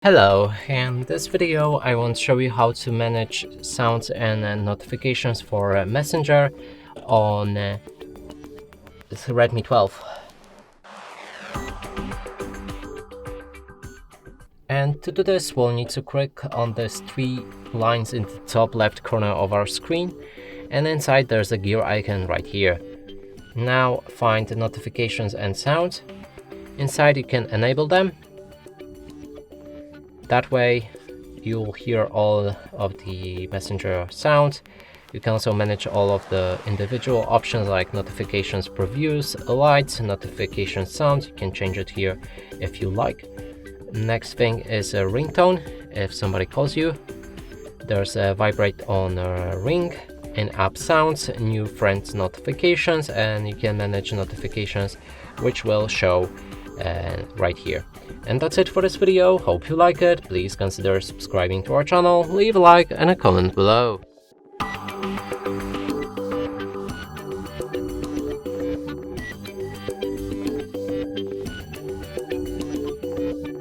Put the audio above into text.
Hello, in this video I want to show you how to manage sounds and notifications for Messenger on the Redmi 12. And to do this we'll need to click on these three lines in the top left corner of our screen, and inside there's a gear icon right here. Now find the notifications and sounds. Inside you can enable them. That way you'll hear all of the Messenger sounds. You can also manage all of the individual options like notifications per views, lights, notification sounds. You can change it here if you like. Next thing is a ringtone. If somebody calls you, there's a vibrate on a ring, in-app sounds, new friends notifications, and you can manage notifications which will show right here. And that's it for this video. Hope you like it. Please consider subscribing to our channel, leave a like and a comment below.